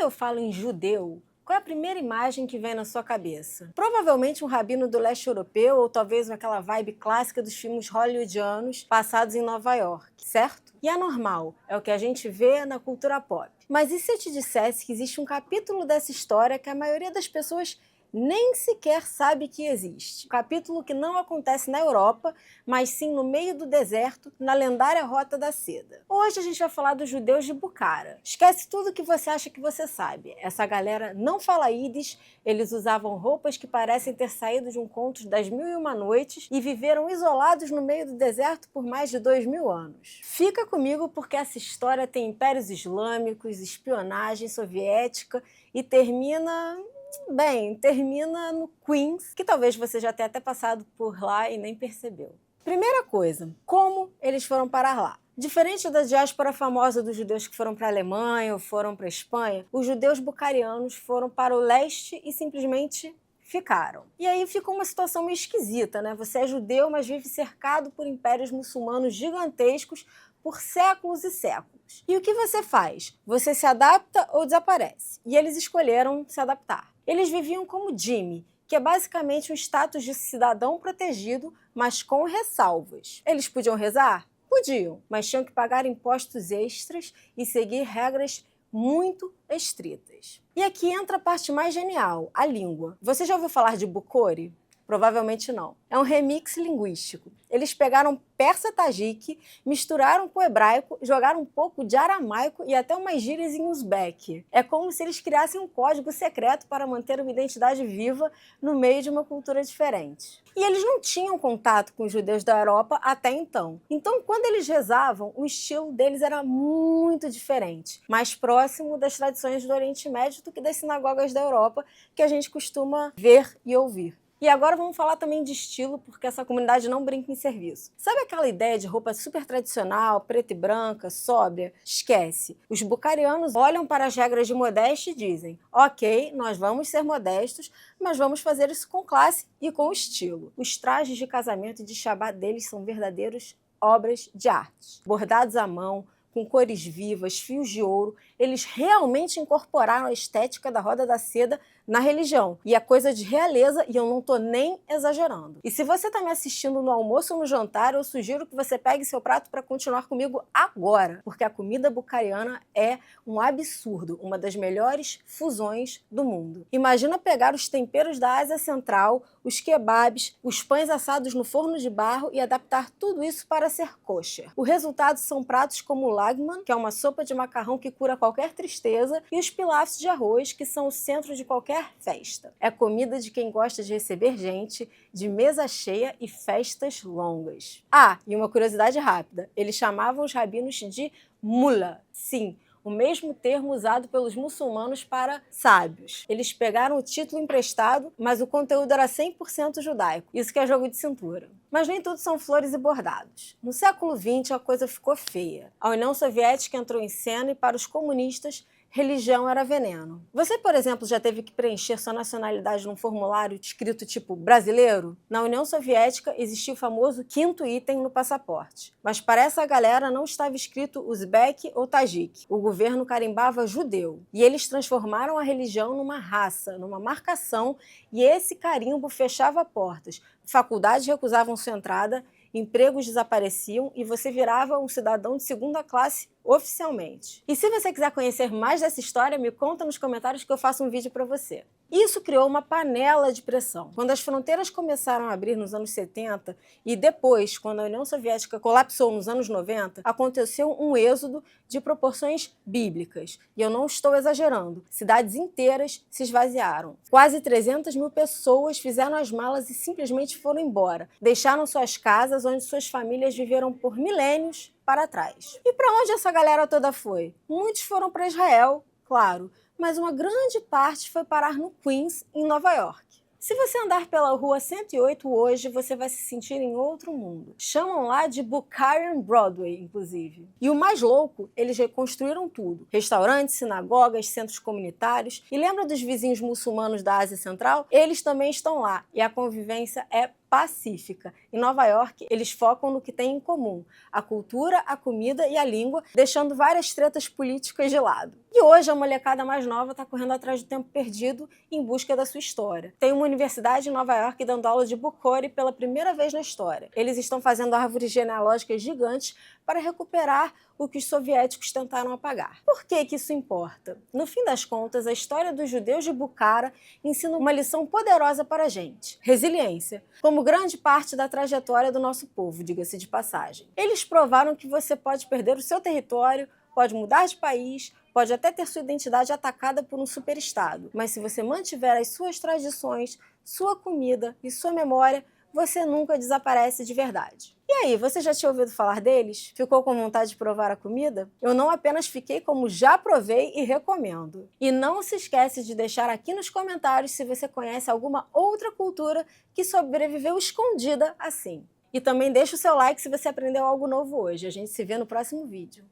eu falo em judeu, qual é a primeira imagem que vem na sua cabeça? Provavelmente um rabino do leste europeu ou talvez aquela vibe clássica dos filmes hollywoodianos passados em Nova York, certo? E é normal, é o que a gente vê na cultura pop. Mas e se eu te dissesse que existe um capítulo dessa história que a maioria das pessoas nem sequer sabe que existe? Um capítulo que não acontece na Europa, mas sim no meio do deserto, na lendária Rota da Seda. Hoje a gente vai falar dos judeus de Bucara. Esquece tudo que você acha que você sabe. Essa galera não fala ídis, eles usavam roupas que parecem ter saído de um conto das Mil e Uma Noites e viveram isolados no meio do deserto por mais de 2000 anos. Fica comigo porque essa história tem impérios islâmicos, espionagem soviética e termina no Queens, que talvez você já tenha até passado por lá e nem percebeu. Primeira coisa, como eles foram parar lá? Diferente da diáspora famosa dos judeus que foram para a Alemanha ou foram para a Espanha, os judeus bucarianos foram para o leste e simplesmente ficaram. E aí ficou uma situação meio esquisita, né? Você é judeu, mas vive cercado por impérios muçulmanos gigantescos por séculos e séculos. E o que você faz? Você se adapta ou desaparece? E eles escolheram se adaptar. Eles viviam como Jimmy, que é basicamente um status de cidadão protegido, mas com ressalvas. Eles podiam rezar? Podiam, mas tinham que pagar impostos extras e seguir regras muito estritas. E aqui entra a parte mais genial, a língua. Você já ouviu falar de Bucori? Provavelmente não. É um remix linguístico. Eles pegaram persa tajique, misturaram com hebraico, jogaram um pouco de aramaico e até umas gírias em uzbek. É como se eles criassem um código secreto para manter uma identidade viva no meio de uma cultura diferente. E eles não tinham contato com os judeus da Europa até então. Então, quando eles rezavam, o estilo deles era muito diferente, mais próximo das tradições do Oriente Médio do que das sinagogas da Europa que a gente costuma ver e ouvir. E agora vamos falar também de estilo, porque essa comunidade não brinca em serviço. Sabe aquela ideia de roupa super tradicional, preta e branca, sóbria? Esquece. Os bucarianos olham para as regras de modéstia e dizem: ok, nós vamos ser modestos, mas vamos fazer isso com classe e com estilo. Os trajes de casamento e de Shabbat deles são verdadeiros obras de arte. Bordados à mão, com cores vivas, fios de ouro, eles realmente incorporaram a estética da Roda da Seda na religião. E é coisa de realeza e eu não tô nem exagerando. E se você tá me assistindo no almoço ou no jantar, eu sugiro que você pegue seu prato para continuar comigo agora, porque a comida bucariana é um absurdo, uma das melhores fusões do mundo. Imagina pegar os temperos da Ásia Central, os kebabs, os pães assados no forno de barro e adaptar tudo isso para ser kosher. O resultado são pratos como o lagman, que é uma sopa de macarrão que cura qualquer tristeza, e os pilafs de arroz, que são o centro de qualquer festa. É comida de quem gosta de receber gente, de mesa cheia e festas longas. Ah, e uma curiosidade rápida, eles chamavam os rabinos de mullah. Sim, o mesmo termo usado pelos muçulmanos para sábios. Eles pegaram o título emprestado, mas o conteúdo era 100% judaico. Isso que é jogo de cintura. Mas nem tudo são flores e bordados. No século XX, a coisa ficou feia. A União Soviética entrou em cena e, para os comunistas, religião era veneno. Você, por exemplo, já teve que preencher sua nacionalidade num formulário escrito tipo brasileiro? Na União Soviética existia o famoso quinto item no passaporte. Mas para essa galera não estava escrito uzbek ou tajik. O governo carimbava judeu. E eles transformaram a religião numa raça, numa marcação, e esse carimbo fechava portas. Faculdades recusavam sua entrada, empregos desapareciam e você virava um cidadão de segunda classe oficialmente. E se você quiser conhecer mais dessa história, me conta nos comentários que eu faço um vídeo para você. Isso criou uma panela de pressão. Quando as fronteiras começaram a abrir nos anos 70 e depois, quando a União Soviética colapsou nos anos 90, aconteceu um êxodo de proporções bíblicas. E eu não estou exagerando. Cidades inteiras se esvaziaram. Quase 300 mil pessoas fizeram as malas e simplesmente foram embora. Deixaram suas casas, onde suas famílias viveram por milênios, para trás. E para onde essa galera toda foi? Muitos foram para Israel, claro, mas uma grande parte foi parar no Queens, em Nova York. Se você andar pela Rua 108 hoje, você vai se sentir em outro mundo. Chamam lá de Bucarian Broadway, inclusive. E o mais louco, eles reconstruíram tudo. Restaurantes, sinagogas, centros comunitários. E lembra dos vizinhos muçulmanos da Ásia Central? Eles também estão lá. E a convivência é pacífica. Em Nova York, eles focam no que tem em comum: a cultura, a comida e a língua, deixando várias tretas políticas de lado. E hoje a molecada mais nova está correndo atrás do tempo perdido em busca da sua história. Tem uma universidade em Nova York dando aula de Bukhari pela primeira vez na história. Eles estão fazendo árvores genealógicas gigantes para recuperar o que os soviéticos tentaram apagar. Por que isso importa? No fim das contas, a história dos judeus de Bukhara ensina uma lição poderosa para a gente: resiliência, como grande parte da trajetória do nosso povo, diga-se de passagem. Eles provaram que você pode perder o seu território, pode mudar de país, pode até ter sua identidade atacada por um superestado, mas se você mantiver as suas tradições, sua comida e sua memória, você nunca desaparece de verdade. E aí, você já tinha ouvido falar deles? Ficou com vontade de provar a comida? Eu não apenas fiquei, como já provei e recomendo. E não se esquece de deixar aqui nos comentários se você conhece alguma outra cultura que sobreviveu escondida assim. E também deixa o seu like se você aprendeu algo novo hoje. A gente se vê no próximo vídeo.